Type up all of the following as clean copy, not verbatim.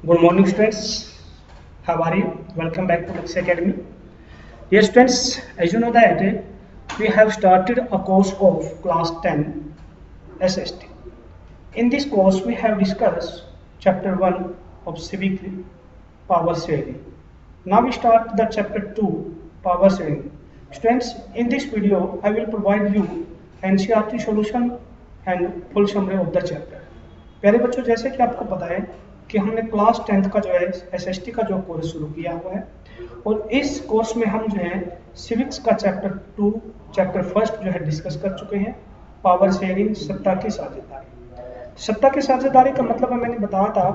Good morning, students. How are you? Welcome back to Lexi Academy. Yes, students, as you know that we have started a course of class 10 SST. In this course, we have discussed chapter 1 of civic power sharing. Now we start the chapter 2 power sharing. Students, in this video, I will provide you NCERT solution and full summary of the chapter. प्यारे बच्चों, जैसे कि आपको पता है कि हमने class 10th का जो है SST का जो कोर्स शुरू किया हुआ है और इस कोर्स में हम जो है सिविक्स का चैप्टर 2 चैप्टर फर्स्ट जो है डिस्कस कर चुके हैं। पावर शेयरिंग, सत्ता की साझेदारी। सत्ता की साझेदारी का मतलब मैंने बताया था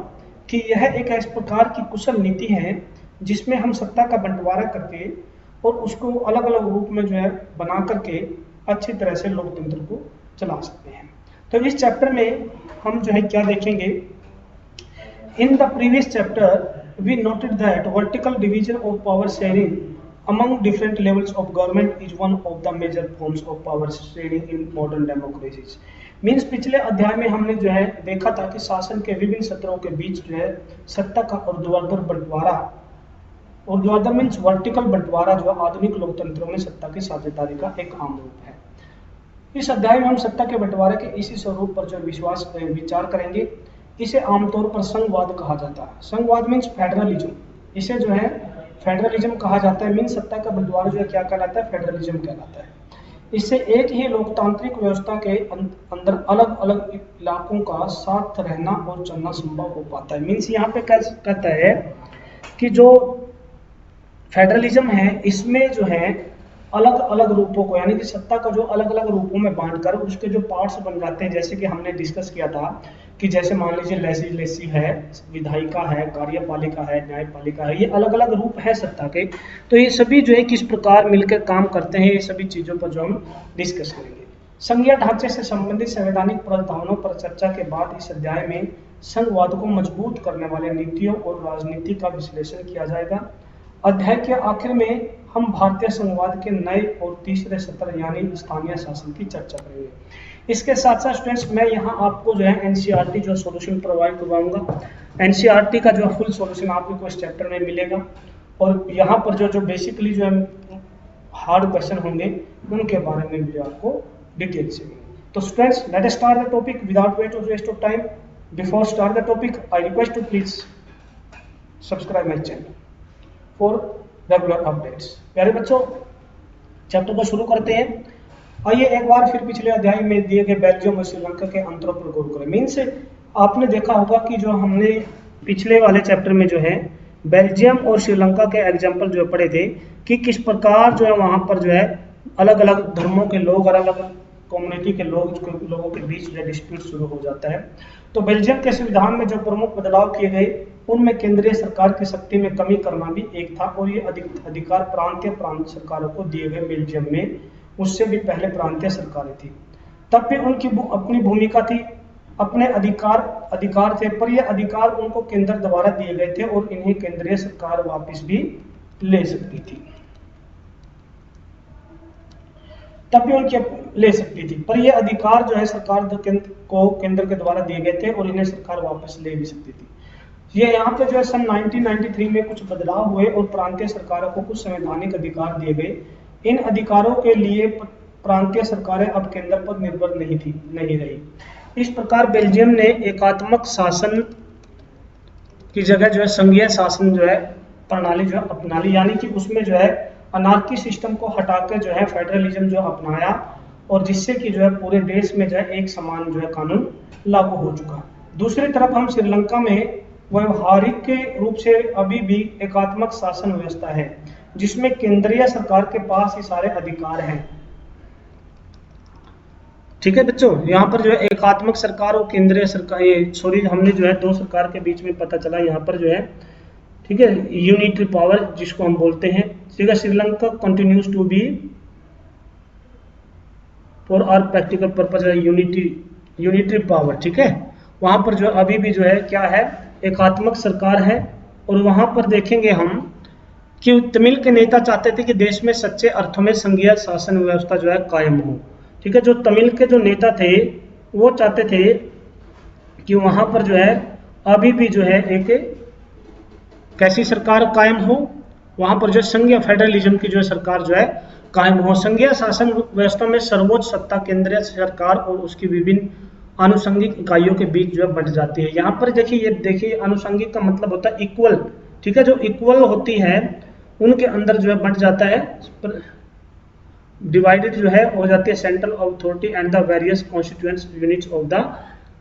कि यह एक इस प्रकार की कुशल नीति है जिसमें हम सत्ता का बंटवारा करके और उसको अलग अलग रूप में जो है बना करके अच्छी तरह से लोकतंत्र को चला सकते हैं। तो इस चैप्टर में हम जो है क्या देखेंगे, in the previous chapter we noted that vertical division of power sharing among different levels of government is one of the major forms of power sharing in modern democracies. Means पिछले अध्याय में हमने जो है देखा था कि शासन के विभिन्न सत्रों के बीच जो है सत्ता का ऊर्ध्वाधर बंटवारा, ऊर्ध्वाधर मीन्स वर्टिकल बंटवारा जो आधुनिक लोकतंत्रों में सत्ता की साझेदारी का एक आम रूप है। इस अध्याय में हम सत्ता के बंटवारे के इसी स्वरूप पर जो विचार करेंगे। इसे आमतौर पर संघवाद कहा जाता है। संघवाद मीन्स फेडरलिज्म, इसे जो है फेडरलिज्म कहा जाता है। मीन्स सत्ता का बंटवारा जो है क्या कहलाता है, फेडरलिज्म कहलाता है। इससे एक ही लोकतांत्रिक व्यवस्था के अंदर अलग अलग इलाकों का साथ रहना और चलना संभव हो पाता है। मीन्स यहाँ पे कहता है कि जो फेडरलिज्म है इसमें जो है अलग अलग रूपों को, यानी कि सत्ता का जो अलग अलग रूपों में बांटकर उसके जो पार्ट्स बन जाते हैं, जैसे कि हमने डिस्कस किया था कि जैसे मान लीजिए लेजिस्लेटिव है, विधायिका है, कार्यपालिका है, न्यायपालिका है, ये अलग अलग रूप है सत्ता के। तो ये सभी जो है किस प्रकार मिलकर काम करते हैं, ये सभी चीजों पर जो हम डिस्कस करेंगे। संघीय ढांचे से संबंधित संवैधानिक प्रावधानों पर चर्चा के बाद इस अध्याय में संघवाद को मजबूत करने वाले नीतियों और राजनीति का विश्लेषण किया जाएगा। अध्याय के आखिर में हम भारतीय संघवाद के नए और तीसरे सत्र यानी स्थानीय शासन की चर्चा करेंगे। इसके साथ साथ स्टूडेंट्स मैं यहाँ आपको जो है एनसीईआरटी जो सोल्यूशन प्रोवाइड करवाऊंगा। एनसीईआरटी का जो फुल सोल्यूशन आपको इस चैप्टर में मिलेगा और यहाँ पर जो बेसिकली जो है हार्ड क्वेश्चन होंगे उनके बारे में भी आपको डिटेल से मिलेंगे। तो students let us start the topic without waste of time. Before start the topic I request to please subscribe my channel for regular updates. प्यारे बच्चों, चैप्टर को शुरू करते हैं। आइए एक बार फिर पिछले अध्याय में दिए गए बेल्जियम और श्रीलंका के अंतरों पर गौर करें। मीन्स आपने देखा होगा कि जो हमने पिछले वाले चैप्टर में जो है बेल्जियम और श्रीलंका के एग्जाम्पल जो पढ़े थे कि किस प्रकार जो है वहाँ पर जो है अलग अलग धर्मों के लोग और अलग अलग कम्युनिटी के लोगों के बीच जो डिस्प्यूट शुरू हो जाता है। तो बेल्जियम के संविधान में जो प्रमुख बदलाव किए गए उनमें केंद्रीय सरकार की शक्ति में कमी करना भी एक था और ये अधिकार प्रांतीय सरकारों को दिए गए। बेल्जियम में उससे भी पहले प्रांतीय सरकारें थी, तब भी उनकी अपनी भूमिका थी, अपने अधिकार थे, पर ये अधिकार उनको केंद्र द्वारा दिए गए थे और इन्हें केंद्रीय सरकार वापस भी ले सकती थी, तब भी उनकी ले सकती थी, पर ये अधिकार जो है सरकार को केंद्र के द्वारा दिए गए थे और इन्हें सरकार वापस ले भी सकती थी। ये यहाँ पे जो है सन 1993 में कुछ बदलाव हुए और प्रांतीय सरकारों को कुछ संवैधानिक अधिकार दिए गए। इन अधिकारों के लिए प्रांतीय सरकारें अब केंद्र पर निर्भर नहीं रही। इस प्रकार बेल्जियम ने एकात्मक शासन की जगह जो है संघीय शासन जो है प्रणाली जो है अपना ली, यानी कि उसमें जो है अनार्की सिस्टम को हटाकर जो है फेडरलिज्म जो अपनाया और जिससे कि जो है पूरे देश में जो है एक समान जो है कानून लागू हो चुका। दूसरी तरफ हम श्रीलंका में व्यवहारिक रूप से अभी भी एकात्मक शासन व्यवस्था है जिसमें केंद्रीय सरकार के पास ही सारे अधिकार हैं। ठीक है बच्चों, यहाँ पर जो है एकात्मक सरकार और केंद्रीय सरकार, ये हमने जो है दो सरकार के बीच में पता चला यहाँ पर जो है, ठीक है, यूनिटरी पावर जिसको हम बोलते हैं। ठीक है, Sri Lanka continues to be for our practical purpose unitary power. ठीक है, वहां पर जो अभी भी जो है क्या है, एकात्मक सरकार है। और वहां पर देखेंगे हम कि तमिल के नेता चाहते थे कि देश में सच्चे अर्थों में संघीय शासन व्यवस्था जो है कायम हो। ठीक है, जो तमिल के जो नेता थे वो चाहते थे कि वहां पर जो है अभी भी जो है एक कैसी सरकार कायम हो, वहां पर जो संघीय फेडरलिज्म की जो सरकार जो है कायम हो। संघीय शासन व्यवस्था में सर्वोच्च सत्ता केंद्रीय सरकार और उसकी विभिन्न आनुषंगिक इकाइयों के बीच जो है बंट जाती है। यहाँ पर देखिए, ये देखिए आनुषंगिक का मतलब होता है इक्वल, ठीक है, जो इक्वल होती है उनके अंदर जो है बंट जाता है, डिवाइडेड जो है हो जाती है central authority and the various constituent units of the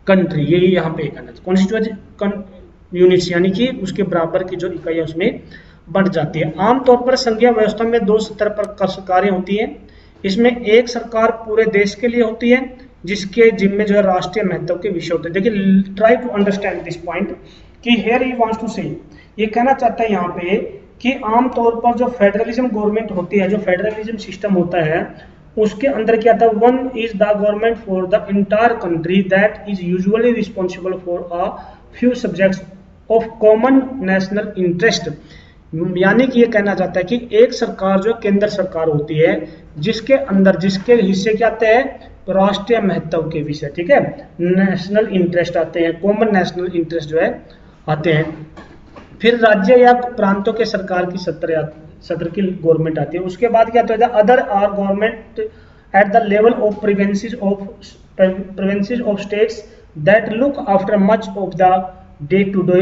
country. यही यहाँ पे कॉन्स्टिट्यूएंट यूनिट्स यानी कि उसके बराबर की जो इकाइयां उसमें बढ़ जाती है। आमतौर पर संघीय व्यवस्था में दो स्तर पर सरकारें होती हैं। इसमें एक सरकार पूरे देश के लिए होती है जिसके जिम्मे जो है राष्ट्रीय महत्व के विषय होते हैं। देखिए, try to understand this point कि here he wants to say, ये कहना चाहता है यहाँ पे कि आमतौर पर जो फेडरलिज्म गवर्नमेंट होती है, जो फेडरलिज्म सिस्टम होता है, उसके अंदर क्या था, one is the government for the entire country that is usually responsible for a few subjects of common national interest. यानी कि ये कहना चाहता है कि एक सरकार जो केंद्र सरकार होती है जिसके अंदर जिसके हिस्से क्या आते हैं, राष्ट्रीय महत्व के विषय, ठीक है, नेशनल इंटरेस्ट आते हैं, कॉमन नेशनल इंटरेस्ट जो है आते हैं। फिर राज्य या प्रांतों के सरकार की सत्र की गवर्नमेंट आती है। उसके बाद क्या होता है, other are government at the level of provinces of states that look after much of the day to day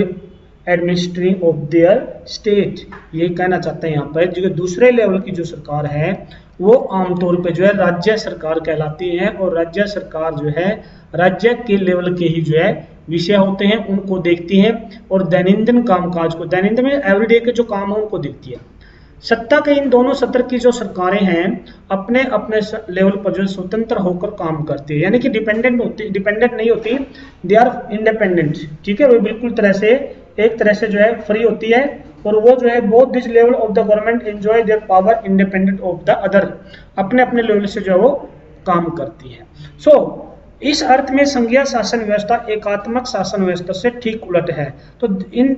administrating of their state. ये कहना चाहते हैं यहाँ पर जो दूसरे लेवल की जो सरकार है वो आमतौर पे जो है राज्य सरकार कहलाती है, और राज्य सरकार जो है राज्य के लेवल के ही जो है विषय होते हैं उनको देखती है, और दैनंदिन कामकाज को, दैनंदिन में एवरीडे के जो काम है उनको देखती है। सत्ता के इन दोनों सत्र की जो सरकारें हैं अपने अपने लेवल पर जो स्वतंत्र होकर काम करती है, यानी कि डिपेंडेंट नहीं होती, दे आर इंडिपेंडेंट, ठीक है, वो बिल्कुल तरह से एक तरह से जो है फ्री होती है, और वो जो है both this level of the government enjoy their power independent of the other, अपने अपने लेवल से जो है वो काम करती है। सो इस अर्थ में संघीय शासन व्यवस्था एकात्मक शासन व्यवस्था से ठीक उलट है। तो in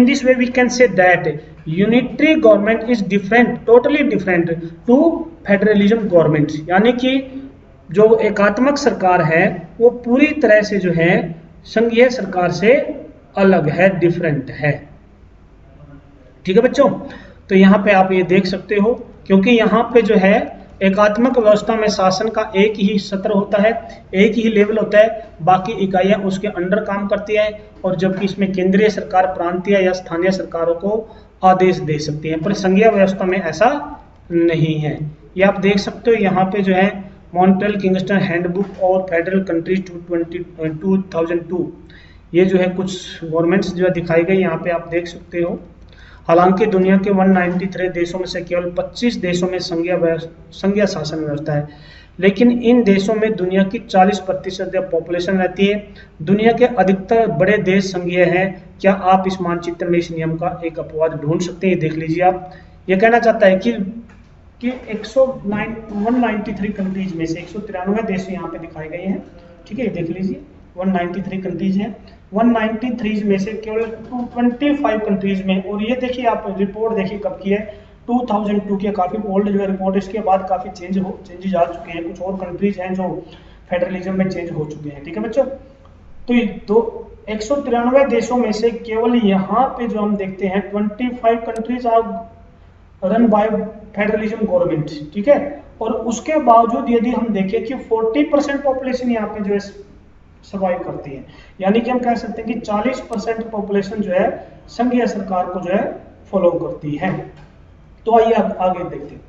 this way we can say that unitary government is different, totally different to federalism government, यानी कि जो एकात्मक सरकार है वो पूरी तरह से जो है संघीय सरकार से अलग है, डिफरेंट है, ठीक है बच्चों। तो यहाँ पे आप ये देख सकते हो, क्योंकि यहाँ पे जो है एकात्मक व्यवस्था में शासन का एक ही सत्र होता है, एक ही लेवल होता है, बाकी इकाइयां उसके अंडर काम करती है, और जबकि इसमें केंद्रीय सरकार प्रांतीय या स्थानीय सरकारों को आदेश दे सकती है, पर संघीय व्यवस्था में ऐसा नहीं है। ये आप देख सकते हो यहाँ पे जो है मॉन्ट्रियल किंगस्टन हैंडबुक और फेडरल कंट्रीज 2002, ये जो है कुछ गवर्नमेंट्स जो है दिखाई गई, यहाँ पे आप देख सकते हो। हालांकि दुनिया के 193 देशों में से केवल 25 देशों में संघीय शासन व्यवस्था है, लेकिन इन देशों में दुनिया की 40% पॉपुलेशन रहती है। दुनिया के अधिकतर बड़े देश संघीय हैं। क्या आप इस मानचित्र में इस नियम का एक अपवाद ढूंढ सकते हैं? देख लीजिए आप। ये कहना चाहता है कि 193 कंट्रीज में से 193 देश यहाँ पे दिखाए गए हैं, ठीक है, देख लीजिए 193 कंट्रीज हैं। 193 में से केवल 225 कंट्रीज में, और ये देखिए आप रिपोर्ट देखिए कब की है, 2002 की, काफी ओल्ड जो है रिपोर्ट, इसके बाद काफी चेंजेस आ चुके हैं, कुछ और कंट्रीज हैं जो फेडरलिज्म में चेंज हो चुके हैं, ठीक है बच्चों। तो 193 देशों में से केवल यहाँ पे जो हम देखते हैं 25 countries are run by federalism government, ठीक है, और उसके बावजूद यदि हम देखें कि 40% पॉपुलेशन यहाँ पे जो है सर्वाइव करती है, यानी कि हम कह सकते हैं कि 40% पॉपुलेशन जो है संघीय सरकार को जो है फॉलो करती है। तो आइए आगे देखते हैं।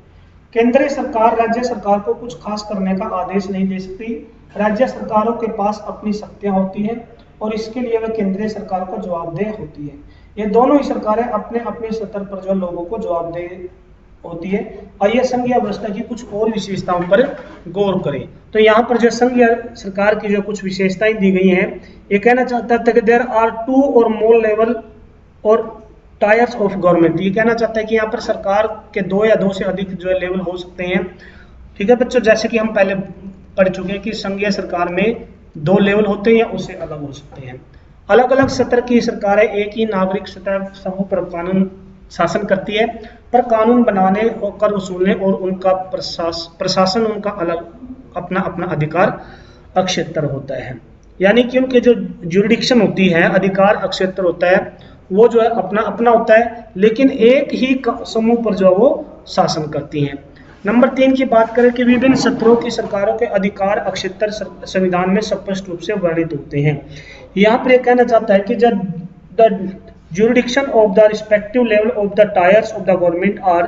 केंद्रीय सरकार राज्य सरकार को कुछ खास करने का आदेश नहीं दे सकती। राज्य सरकारों के पास अपनी शक्तियां होती हैं और इसके लिए वह केंद्रीय सरकार को जवाबदेह होती है। ये दोनों ही सरकारें अपने अपने स्तर पर जो लोगों को जवाबदेह होती है। आइए संघीय व्यवस्था की कुछ और विशेषताओं पर गौर करें। तो यहाँ पर जो संघीय सरकार की जो कुछ विशेषताएं दी गई हैं, ये कहना चाहता है कि देयर आर 2 और मोर लेवल और टायर्स ऑफ गवर्नमेंट। ये कहना चाहता है कि यहाँ पर सरकार के 2 या 2 से अधिक जो है लेवल हो सकते हैं, ठीक है बच्चों। जैसे कि हम पहले पढ़ चुके हैं कि संघीय सरकार में 2 लेवल होते हैं या उससे अलग हो सकते हैं। अलग अलग स्तर की सरकारें एक ही नागरिक सतह समूह पर कानून शासन करती है, पर कानून बनाने और कर वसूलने और उनका प्रशासन उनका अलग अपना अपना अधिकार अक्षेत्र होता है। यानी कि उनके जो ज्यूरिडिक्शन होती है, अधिकार अक्षेत्र होता है, वो जो है अपना अपना होता है, लेकिन एक ही समूह पर जो है वो शासन करती हैं। नंबर 3 की बात करें कि विभिन्न सत्रों की सरकारों के अधिकार अक्षेत्र संविधान में स्पष्ट रूप से वर्णित होते हैं। यहाँ पर यह कहना चाहता है कि जब the jurisdiction of the respective level of the tiers of the government are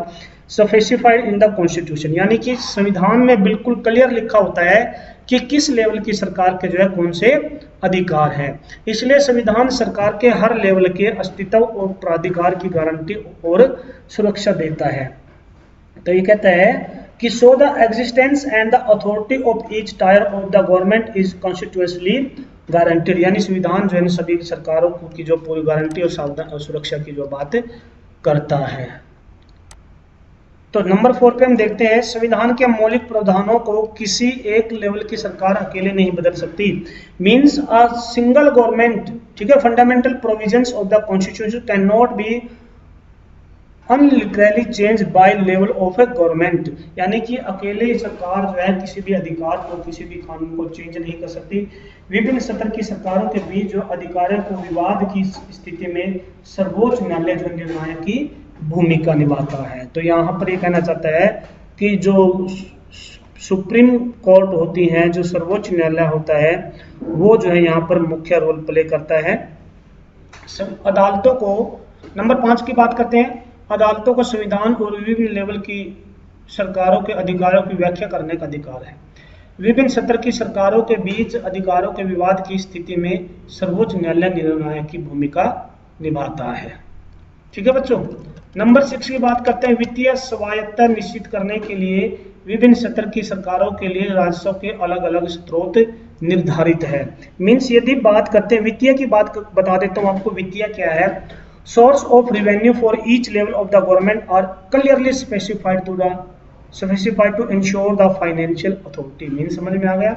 specified in the constitution, यानी कि संविधान में बिल्कुल क्लियर लिखा होता है कि किस लेवल की सरकार के जो है कौन से अधिकार हैं। इसलिए संविधान सरकार के हर लेवल के अस्तित्व और प्राधिकार की गारंटी और सुरक्षा देता है। तो ये कहता है कि so the existence and the authority of each tyre of the government is constitutionally guaranteed, यानी संविधान जो है सभी सरकारों की जो पूरी गारंटी और सुरक्षा की जो बात करता है। तो नंबर 4 पे हम देखते हैं संविधान के मौलिक प्रावधानों को किसी एक लेवल की सरकार अकेले नहीं बदल सकती। मींस अ सिंगल गवर्नमेंट, ठीक है, fundamental provisions of the constitution can not be unilaterally change by level of a government, यानी कि अकेले सरकार जो है किसी भी अधिकार को, किसी भी कानून को चेंज नहीं कर सकती। विभिन्न सत्र की सरकारों के बीच जो अधिकारों को विवाद की स्थिति में सर्वोच्च न्यायालय जो निर्णायक की भूमिका निभाता है। तो यहाँ पर ये कहना चाहता है कि जो सुप्रीम कोर्ट होती है, जो सर्वोच्च न्यायालय होता है, वो जो है यहाँ पर मुख्य रोल प्ले करता है। अदालतों को, नंबर 5 की बात करते हैं, अदालतों को संविधान और विभिन्न लेवल की सरकारों के अधिकारों की व्याख्या करने का अधिकार है। विभिन्न सत्र की सरकारों के बीच अधिकारों के विवाद की स्थिति में सर्वोच्च न्यायालय निर्णायक की भूमिका निभाता है। ठीक है बच्चों। नंबर 6 की बात करते हैं, वित्तीय स्वायत्तता निश्चित करने के लिए विभिन्न सत्र की सरकारों के लिए राजस्व के अलग अलग स्रोत निर्धारित है। मीन्स यदि बात करते हैं वित्तीय की, बात बता देता हूँ आपको वित्तीय क्या है। Source of revenue for each level of the government are clearly specified to ensure the financial authority. Mean समझ में आ गया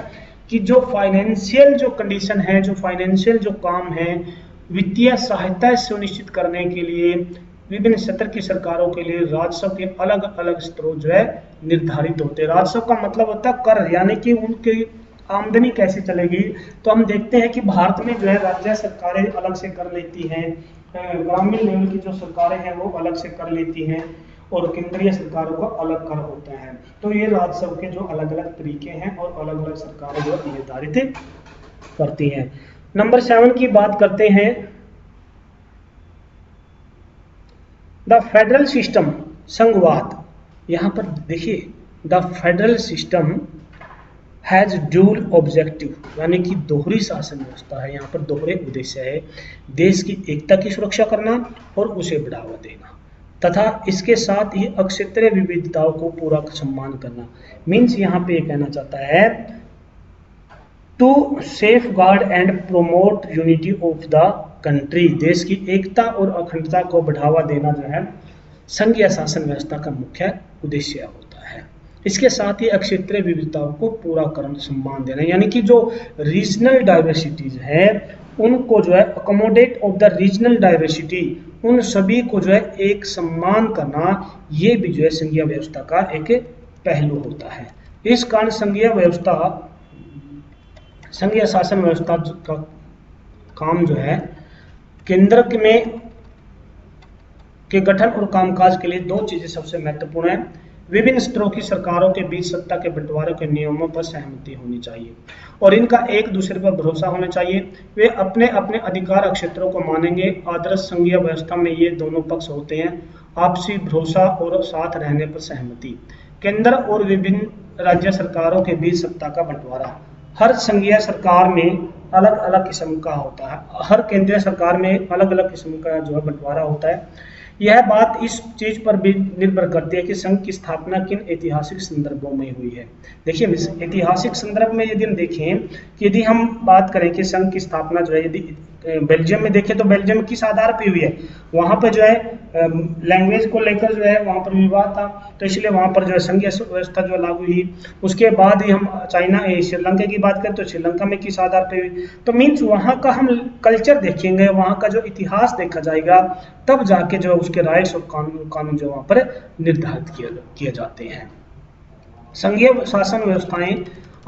कि जो फाइनेंशियल जो कंडीशन है, जो फाइनेंशियल जो काम है, वित्तीय सहायता सुनिश्चित करने के लिए विभिन्न सत्र की सरकारों के लिए राजस्व के अलग अलग स्रोत जो है निर्धारित होते हैं। राजस्व का मतलब होता है कर, यानी कि उनकी आमदनी कैसे चलेगी। तो हम देखते हैं कि भारत में जो है राज्य सरकारें अलग से कर लेती हैं, ग्रामीण लेवल की जो सरकारें हैं वो अलग से कर लेती हैं, और केंद्रीय सरकारों का अलग कर होता है। तो ये राजस्व के जो अलग अलग तरीके हैं और अलग अलग सरकारें जो निर्धारित करती हैं। नंबर 7 की बात करते हैं, द फेडरल सिस्टम, संघवाद। यहाँ पर देखिए, the federal system has dual objective, यानी कि दोहरी शासन व्यवस्था है। यहाँ पर दोहरे उद्देश्य है, देश की एकता की सुरक्षा करना और उसे बढ़ावा देना, तथा इसके साथ ही अक्षेत्रीय विविधताओं को पूरा सम्मान करना। मीन्स यहाँ पे ये कहना चाहता है to safeguard and promote unity of the country, देश की एकता और अखंडता को बढ़ावा देना जो है संघीय शासन व्यवस्था का मुख्य उद्देश्य होता है। इसके साथ ही क्षेत्रीय विविधताओं को पूरा करना, सम्मान देना, यानी कि जो रीजनल डाइवर्सिटीज है उनको जो है accommodate of the regional diversity, उन सभी को जो है एक सम्मान करना, ये भी जो है संघीय व्यवस्था का एक पहलू होता है। इस कारण संघीय शासन व्यवस्था का काम जो है केंद्र में के गठन और कामकाज के लिए 2 चीजें सबसे महत्वपूर्ण है। विभिन्न स्तरों की सरकारों के बीच सत्ता के बंटवारे के नियमों पर सहमति होनी चाहिए और इनका एक दूसरे पर भरोसा होना चाहिए। वे अपने अपने अधिकार क्षेत्रों को मानेंगे। आदर्श संघीय व्यवस्था में ये दोनों पक्ष होते हैं, आपसी भरोसा और साथ रहने पर सहमति। केंद्र और विभिन्न राज्य सरकारों के बीच सत्ता का बंटवारा, हर संघीय सरकार में अलग अलग किस्म का होता है, हर केंद्रीय सरकार में अलग अलग किस्म का जो है बंटवारा होता है। यह बात इस चीज पर भी निर्भर करती है कि संघ की स्थापना किन ऐतिहासिक संदर्भों में हुई है। देखिए ऐतिहासिक संदर्भ में यदि हम देखें कि यदि हम बात करें कि संघ की स्थापना जो है यदि बेल्जियम में देखें तो बेल्जियम किस आधार पर हुई है, वहां पर जो है लैंग्वेज को लेकर जो है वहां पर विवाद था, तो इसलिए वहां पर जो है संघीय व्यवस्था जो लागू हुई। उसके बाद ही हम श्रीलंका की बात करें तो श्रीलंका में किस आधार पर हुई। तो मीन्स वहां का हम कल्चर देखेंगे, वहां का जो इतिहास देखा जाएगा, तब जाके जो उसके राइट्स और कानून जो वहां पर निर्धारित किए जाते हैं। संघीय शासन व्यवस्थाएं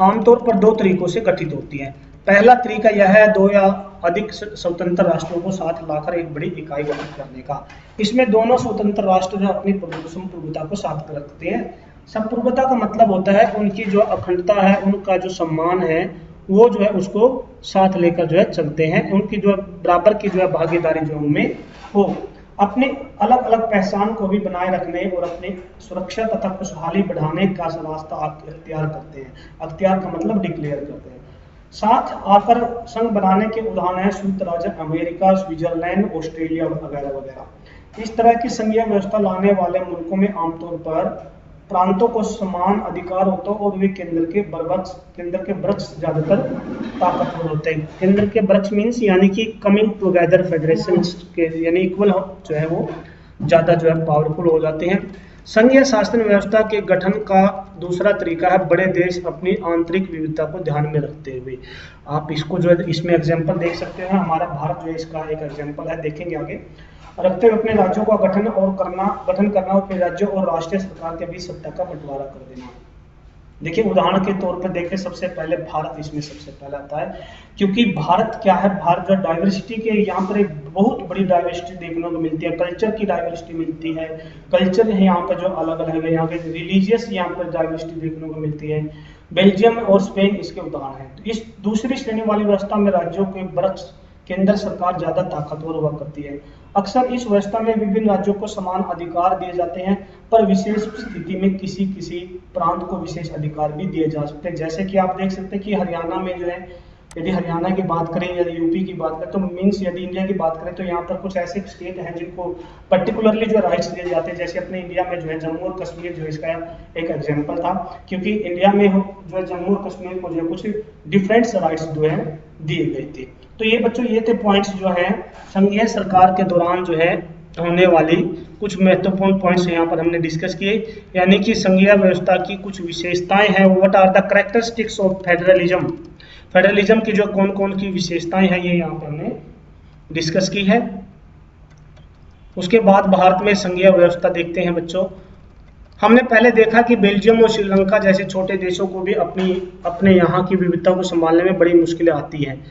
आमतौर पर 2 तरीकों से गठित होती हैं। पहला तरीका यह है 2 या अधिक स्वतंत्र राष्ट्रों को साथ लाकर एक बड़ी इकाई गठित करने का। इसमें दोनों स्वतंत्र राष्ट्र जो अपनी संप्रभुता को साथ रखते हैं। संप्रभुता का मतलब होता है उनकी जो अखंडता है, उनका जो सम्मान है, वो जो है उसको साथ लेकर जो है चलते हैं। उनकी जो बराबर की जो है भागीदारी जो उनमें हो। अपने अलग अलग पहचान को भी बनाए रखने और अपनी सुरक्षा तथा खुशहाली बढ़ाने का रास्ता अख्तियार करते हैं। अख्तियार का मतलब डिक्लेयर करते हैं। साथ आकर संघ बनाने के उदाहरण है संयुक्त राज्य अमेरिका, स्विट्जरलैंड, ऑस्ट्रेलिया वगैरह वगैरह। इस तरह की संघीय व्यवस्था लाने वाले मुल्कों में आमतौर पर प्रांतों को समान अधिकार होता है और वे केंद्र के वृक्ष ज्यादातर ताकतवर होते हैं। केंद्र के वृक्ष मीन्स यानी कि कमिंग टुगेदर फेडरेशन के यानी इक्वल जो है वो ज्यादा जो है पावरफुल हो जाते हैं। संघीय शासन व्यवस्था के गठन का दूसरा तरीका है बड़े देश अपनी आंतरिक विविधता को ध्यान में रखते हुए। आप इसको जो है इसमें एग्जाम्पल देख सकते हैं। हमारा भारत जो है इसका एक एग्जाम्पल है, देखेंगे आगे। रखते हुए अपने राज्यों का गठन करना और अपने राज्यों और राष्ट्रीय सरकार के बीच सत्ता का बंटवारा कर देना। देखिए उदाहरण के तौर पर देखें, सबसे पहले भारत इसमें सबसे पहले आता है, क्योंकि भारत क्या है, भारत जो डाइवर्सिटी के यहाँ पर एक बहुत बड़ी डाइवर्सिटी देखने को मिलती है। कल्चर की डाइवर्सिटी मिलती है, कल्चर है यहाँ पर जो अलग अलग है, यहाँ पे रिलीजियस यहाँ पर डाइवर्सिटी देखने को मिलती है। बेल्जियम और स्पेन इसके उदाहरण है। तो इस दूसरी श्रेणी वाली व्यवस्था में राज्यों के वृक्ष केंद्र सरकार ज्यादा ताकतवर हुआ करती है। अक्सर इस व्यवस्था में विभिन्न राज्यों को समान अधिकार दिए जाते हैं, पर विशेष स्थिति में किसी किसी प्रांत को विशेष अधिकार भी दिए जा सकते हैं। जैसे कि आप देख सकते हैं कि हरियाणा में जो है, यदि हरियाणा की बात करें या यूपी की बात करें, तो मीन्स यदि इंडिया की बात करें तो यहाँ पर कुछ ऐसे स्टेट हैं जिनको पर्टिकुलरली जो राइट्स दिए जाते हैं। जैसे अपने इंडिया में जो है जम्मू और कश्मीर जो इसका एक एग्जाम्पल था, क्योंकि इंडिया में जो है जम्मू और कश्मीर को जो कुछ डिफरेंट राइट्स जो है दिए गए थे। तो ये बच्चों ये थे पॉइंट्स जो है संघीय सरकार के दौरान जो है होने वाली कुछ महत्वपूर्ण पॉइंट्स यहाँ पर हमने डिस्कस किए, यानी कि संघीय व्यवस्था की कुछ विशेषताएं हैं। What are the characteristics of federalism, federalism की जो कौन कौन की विशेषताएं हैं ये यहाँ पर हमने डिस्कस की है। उसके बाद भारत में संघीय व्यवस्था देखते हैं बच्चों। हमने पहले देखा कि बेल्जियम और श्रीलंका जैसे छोटे देशों को भी अपने यहाँ की विविधता को संभालने में बड़ी मुश्किलें आती हैं।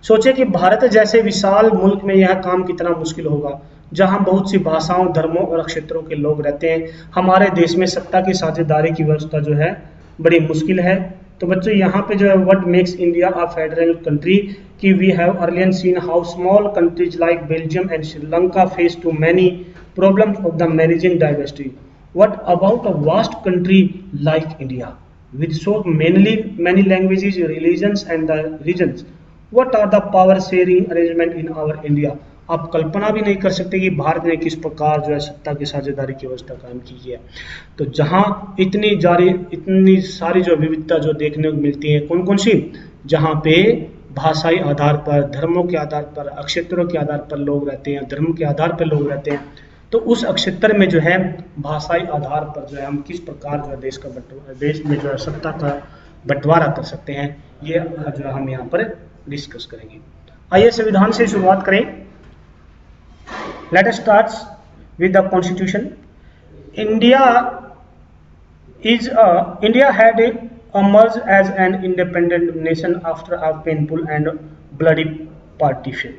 सोचे कि भारत जैसे विशाल मुल्क में यह काम कितना मुश्किल होगा, जहां बहुत सी भाषाओं, धर्मों और क्षेत्रों के लोग रहते हैं। हमारे देश में सत्ता की साझेदारी की व्यवस्था जो है बड़ी मुश्किल है। तो बच्चों यहाँ पे जो है what makes India a federal country, कि we have earlier seen how small countries like Belgium and Sri Lanka face too many problems of the managing diversity. What about a vast country like India with so many languages, religions and the regions? What are the power sharing arrangement in our India? आप कल्पना भी नहीं कर सकते कि भारत ने किस प्रकार जो है सत्ता की साझेदारी की व्यवस्था कायम की है। तो जहां इतनी सारी जो विविधता जो देखने को मिलती है, कौन कौन सी, जहां पे भाषाई आधार पर, धर्मों के आधार पर, क्षेत्रों के आधार पर लोग रहते हैं, धर्म के आधार पर लोग रहते हैं, तो उस क्षेत्र में जो है भाषाई आधार पर जो है हम किस प्रकार जो है देश में जो है सत्ता का बंटवारा कर सकते हैं, ये जो है हम यहाँ पर डिस्कस करेंगे। आइए संविधान से शुरुआत करें। Late us start with the constitution. India had emerged as an independent nation after a painful and bloody partition।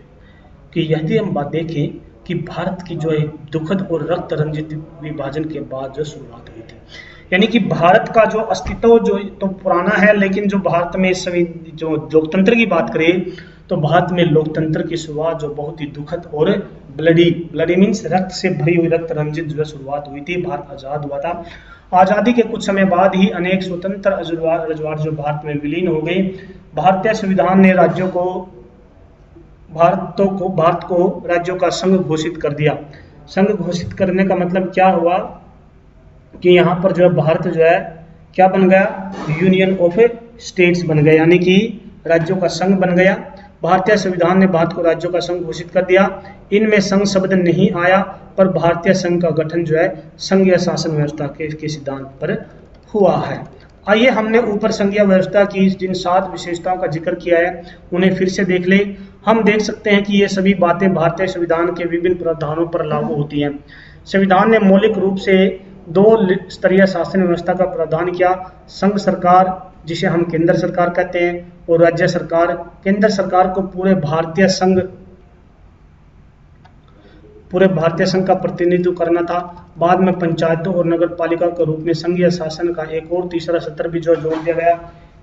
कि यदि हम बात देखें कि भारत की जो एक दुखद और रक्त रंजित विभाजन के बाद जो शुरुआत हुई थी, यानी कि भारत का जो अस्तित्व जो तो पुराना है, लेकिन जो भारत में जो लोकतंत्र की बात करें तो भारत में लोकतंत्र की शुरुआत जो बहुत ही दुखद और ब्लडी मीन्स रक्त से भरी हुई, रक्त रंजित जो शुरुआत हुई थी। भारत आजाद हुआ था। आजादी के कुछ समय बाद ही अनेक स्वतंत्र रजवाड़ जो भारत में विलीन हो गए। भारतीय संविधान ने भारत को राज्यों का संघ घोषित कर दिया। संघ घोषित करने का मतलब क्या हुआ कि यहाँ पर जो है भारत जो है क्या बन गया, यूनियन ऑफ स्टेट्स बन गया, यानी कि राज्यों का संघ बन गया। भारतीय संविधान ने भारत को राज्यों का संघ घोषित कर दिया। इनमें संघ शब्द नहीं आया, पर भारतीय संघ का गठन जो है संघीय शासन व्यवस्था के सिद्धांत पर हुआ है। आइए हमने ऊपर संघीय व्यवस्था की जिन 7 विशेषताओं का जिक्र किया है उन्हें फिर से देख ले। हम देख सकते हैं कि ये सभी बातें भारतीय संविधान के विभिन्न प्रावधानों पर लागू होती हैं। संविधान ने मौलिक रूप से 2 स्तरीय शासन व्यवस्था का प्रावधान किया। संघ सरकार जिसे हम केंद्र सरकार कहते हैं और राज्य सरकार, केंद्र सरकार को पूरे भारतीय संघ का प्रतिनिधित्व करना था। बाद में पंचायतों और नगर पालिका के रूप में संघीय शासन का एक और तीसरा सत्र भी जो जोड़ दिया गया।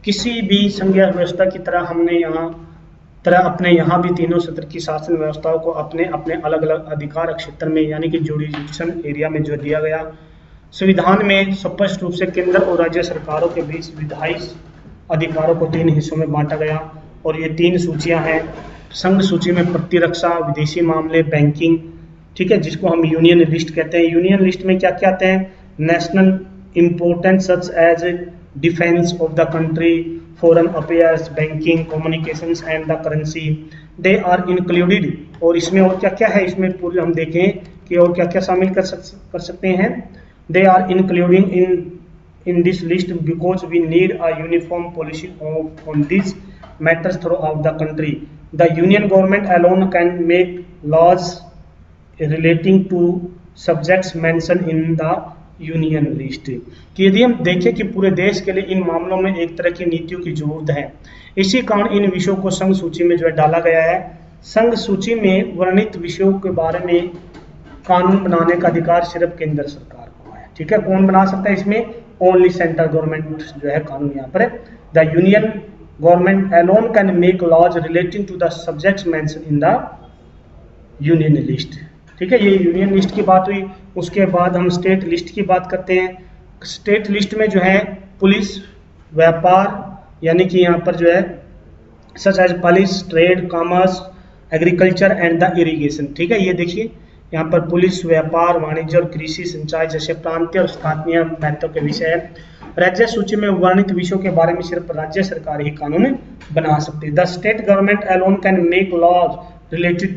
किसी भी संघीय व्यवस्था की तरह अपने यहाँ भी तीनों सत्र की शासन व्यवस्थाओं को अपने अपने अलग अलग अधिकार क्षेत्र में यानी कि जुडिशल एरिया में जो दिया गया। संविधान में स्पष्ट रूप से केंद्र और राज्य सरकारों के बीच विधायी अधिकारों को 3 हिस्सों में बांटा गया और ये 3 सूचियां हैं। संघ सूची में प्रतिरक्षा, विदेशी मामले, बैंकिंग, ठीक है, जिसको हम यूनियन लिस्ट कहते हैं। यूनियन लिस्ट में क्या क्या आते हैं? National importance such as defence of the country, foreign affairs, banking, communications and the currency, they are included. और इसमें और क्या क्या है, इसमें पूरे हम देखें कि और क्या क्या शामिल कर सकते हैं। They are including in this list because we need a uniform policy on these matters throughout the country. The union government alone can make laws relating to subjects mentioned in the union list. कि यदि हम देखें कि पूरे देश के लिए इन मामलों में एक तरह की नीतियों की जरूरत है, इसी कारण इन विषयों को संघ सूची में जो है डाला गया है। संघ सूची में वर्णित विषयों के बारे में कानून बनाने का अधिकार सिर्फ केंद्र सरकार को है। ठीक है, कौन बना सकता है इसमें? ओनली सेंट्रल गवर्नमेंट जो है कानून यहाँ पर है। The union government alone can make laws relating to the subjects mentioned in the union list. ठीक है, ये यूनियन लिस्ट की बात हुई। उसके बाद हम स्टेट लिस्ट की बात करते हैं। स्टेट लिस्ट में जो है पुलिस, व्यापार, यानी कि यहाँ पर जो है such as police, trade, commerce, agriculture and the irrigation. ठीक है, ये देखिए यहाँ पर पुलिस, व्यापार, वाणिज्य और कृषि, सिंचाई जैसे प्रांतीय और स्थानीय महत्व के विषय है। राज्य सूची में वर्णित विषयों के बारे में सिर्फ राज्य सरकार ही कानून बना सकती है। The state government alone can make laws related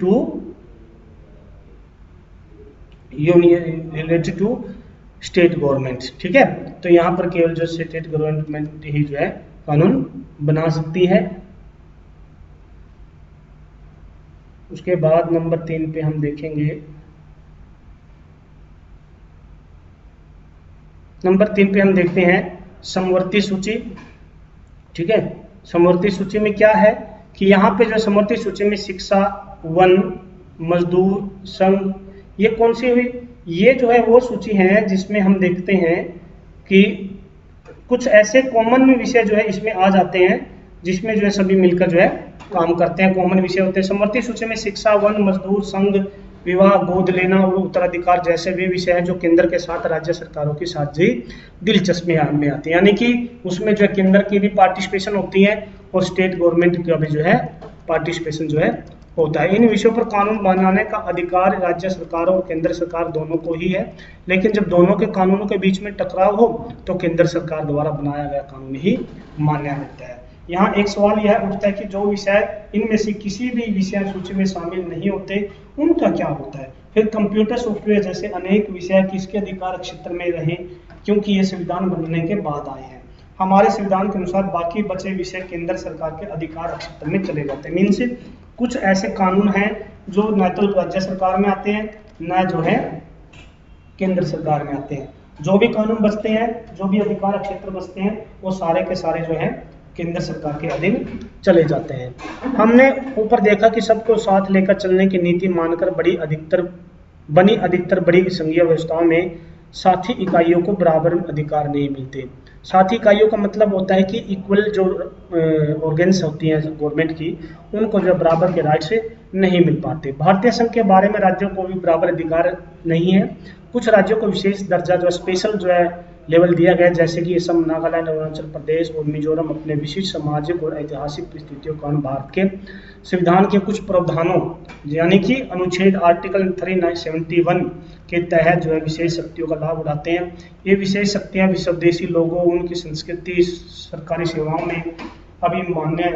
to state government. ठीक है, तो यहाँ पर केवल जो स्टेट गवर्नमेंट ही जो है कानून बना सकती है। उसके बाद नंबर 3 पे हम देखेंगे। नंबर 3 पे हम देखते हैं समवर्ती सूची। ठीक है, समवर्ती सूची में क्या है कि यहाँ पे जो समवर्ती सूची में शिक्षा, वन, मजदूर, संघ, ये कौन सी हुई? ये जो है वो सूची है जिसमें हम देखते हैं कि कुछ ऐसे कॉमन विषय जो है इसमें आ जाते हैं जिसमें जो है सभी मिलकर जो है काम करते हैं, कॉमन विषय होते हैं। समवर्ती सूची में शिक्षा, वन, मजदूर, संघ, विवाह, गोद लेना और उत्तराधिकार जैसे भी विषय हैं जो केंद्र के साथ राज्य सरकारों की साझी दिलचस्पी में आती है, यानी कि उसमें जो है केंद्र की भी पार्टिसिपेशन होती है और स्टेट गवर्नमेंट का भी जो है पार्टिसिपेशन जो है होता है। इन विषयों पर कानून बनाने का अधिकार राज्य सरकार और केंद्र सरकार दोनों को ही है, लेकिन जब दोनों के कानूनों के बीच में टकराव हो तो केंद्र सरकार द्वारा बनाया गया कानून ही मान्य होता है। यहाँ एक सवाल यह उठता है कि जो विषय इनमें से किसी भी विषय सूची में शामिल नहीं होते उनका क्या होता है? फिर कंप्यूटर सॉफ्टवेयर जैसे अनेक विषय किसके अधिकार क्षेत्र में रहे, क्योंकि ये संविधान बनने के बाद आए हैं। हमारे संविधान के अनुसार बाकी बचे विषय केंद्र सरकार के अधिकार क्षेत्र में चले जाते हैं। मीन्स कुछ ऐसे कानून हैं जो न तो राज्य सरकार में आते हैं न जो है केंद्र सरकार में आते हैं। जो भी कानून बचते हैं, जो भी अधिकार क्षेत्र बचते हैं, वो सारे के सारे जो है केंद्र सरकार के अधीन चले जाते हैं। हमने ऊपर देखा कि सबको साथ लेकर चलने की नीति मानकर बनी अधिकतर बड़ी संघीय व्यवस्थाओं में साथी इकाइयों को बराबर अधिकार नहीं मिलते। साथी इकाइयों का मतलब होता है कि इक्वल जो ऑर्गेन्स होती हैं गवर्नमेंट की, उनको जो बराबर के राइट से नहीं मिल पाते। भारतीय संघ के बारे में राज्यों को भी बराबर अधिकार नहीं है। कुछ राज्यों को विशेष दर्जा जो स्पेशल जो है लेवल दिया गया, जैसे कि असम, नागालैंड, अरुणाचल प्रदेश और मिजोरम अपने विशिष्ट सामाजिक और ऐतिहासिक परिस्थितियों के कारण भारत के संविधान के कुछ प्रावधानों यानी कि अनुच्छेद आर्टिकल 371 के तहत जो है विशेष शक्तियों का लाभ उठाते हैं। ये विशेष शक्तियाँ विदेशी लोगों, उनकी संस्कृति, सरकारी सेवाओं में अभी मान्य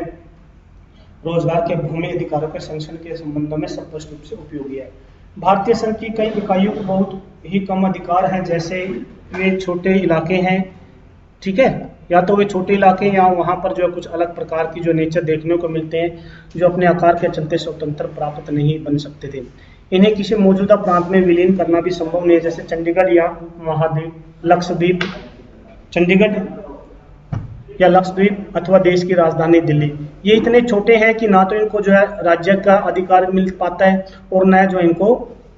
रोजगार के भूमि अधिकारों के संरक्षण के संबंधों में स्पष्ट रूप से उपयोगी है। भारतीय संघ की कई इकाइयों को बहुत ही कम अधिकार हैं, जैसे वे छोटे इलाके हैं, ठीक है, या तो वे छोटे इलाके या वहाँ पर जो है कुछ अलग प्रकार की जो नेचर देखने को मिलते हैं जो अपने आकार के चलते स्वतंत्र प्राप्त नहीं बन सकते थे। इन्हें किसी मौजूदा प्रांत में विलीन करना भी संभव नहीं है, जैसे चंडीगढ़ या महाद्वीप, लक्षद्वीप। चंडीगढ़ या लक्षद्वीप अथवा देश की राजधानी दिल्ली। ये इतने छोटे हैं कि ना तो इनको जो है राज्य का अधिकार मिल पाता है और न जो इनको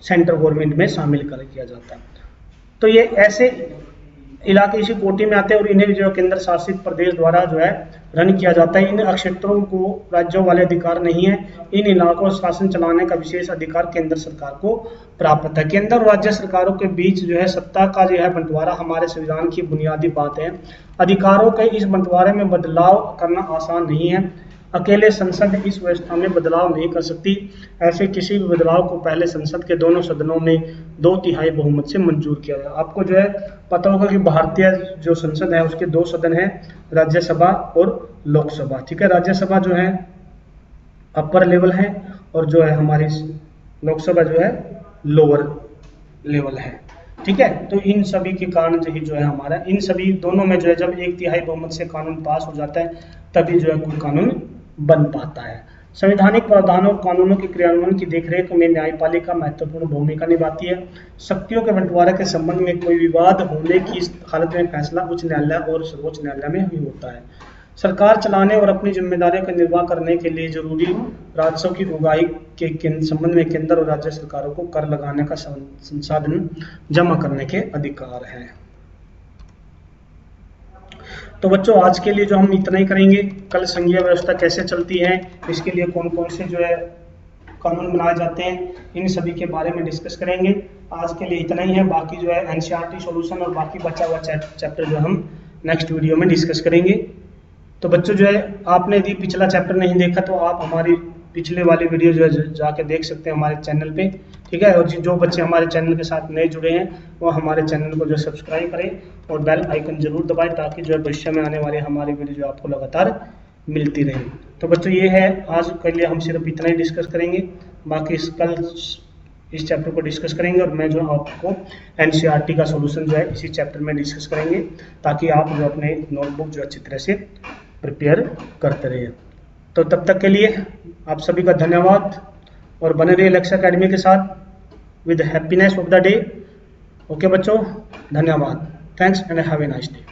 सेंट्रल गवर्नमेंट में शामिल कर किया जाता है। तो ये ऐसे इलाके इसी कोटि में आते हैं और इन्हें जो केंद्र शासित प्रदेश द्वारा जो है रन किया जाता है। इन क्षेत्रों को राज्यों वाले अधिकार नहीं है। इन इलाकों का शासन चलाने का विशेष अधिकार केंद्र सरकार को प्राप्त है। केंद्र और राज्य सरकारों के बीच जो है सत्ता का जो है बंटवारा हमारे संविधान की बुनियादी बात है। अधिकारों के इस बंटवारे में बदलाव करना आसान नहीं है। अकेले संसद इस व्यवस्था में बदलाव नहीं कर सकती। ऐसे किसी भी बदलाव को पहले संसद के दोनों सदनों में 2/3 बहुमत से मंजूर किया जाए। आपको जो है पता होगा कि भारतीय जो संसद है उसके 2 सदन हैं, राज्यसभा और लोकसभा। ठीक है, राज्यसभा जो है अपर लेवल है और जो है हमारी लोकसभा जो है लोअर लेवल है। ठीक है, तो इन सभी के कारण जो है हमारा इन सभी दोनों में जो है जब 1/3 बहुमत से कानून पास हो जाता है तभी जो है कोई कानून बन पाता है। संवैधानिक प्रावधानों और कानूनों के क्रियान्वयन की देखरेख में न्यायपालिका महत्वपूर्ण भूमिका निभाती है। शक्तियों के बंटवारे के संबंध में कोई विवाद होने की हालत में फैसला उच्च न्यायालय और सर्वोच्च न्यायालय में ही होता है। सरकार चलाने और अपनी जिम्मेदारियों का निर्वाह करने के लिए जरूरी राजस्व की उगाही के संबंध में केंद्र और राज्य सरकारों को कर लगाने का संसाधन जमा करने के अधिकार है। तो बच्चों आज के लिए जो हम इतना ही करेंगे। कल संघीय व्यवस्था कैसे चलती है, इसके लिए कौन कौन से जो है कानून बनाए जाते हैं, इन सभी के बारे में डिस्कस करेंगे। आज के लिए इतना ही है। बाकी जो है एनसीईआरटी सॉल्यूशन और बाकी बचा हुआ चैप्टर जो हम नेक्स्ट वीडियो में डिस्कस करेंगे। तो बच्चों जो है आपने यदि पिछला चैप्टर नहीं देखा तो आप हमारी पिछले वाली वीडियो जो है जाके देख सकते हैं हमारे चैनल पे। ठीक है, और जो बच्चे हमारे चैनल के साथ नए जुड़े हैं वो हमारे चैनल को जो सब्सक्राइब करें और बेल आइकन जरूर दबाएं ताकि जो है भविष्य में आने वाली हमारी वीडियो जो आपको लगातार मिलती रहे। तो बच्चों ये है आज के लिए हम सिर्फ इतना ही डिस्कस करेंगे। बाकी कल इस चैप्टर को डिस्कस करेंगे और मैं जो आपको एनसीईआरटी का सॉल्यूशन जो है इसी चैप्टर में डिस्कस करेंगे ताकि आप जो अपने नोटबुक जो अच्छी तरह से प्रिपेयर करते रहिए। तो तब तक के लिए आप सभी का धन्यवाद और बने रहिए लक्ष्य एकेडमी के साथ with happiness of the day. Okay बच्चों, धन्यवाद। Thanks and have a nice day.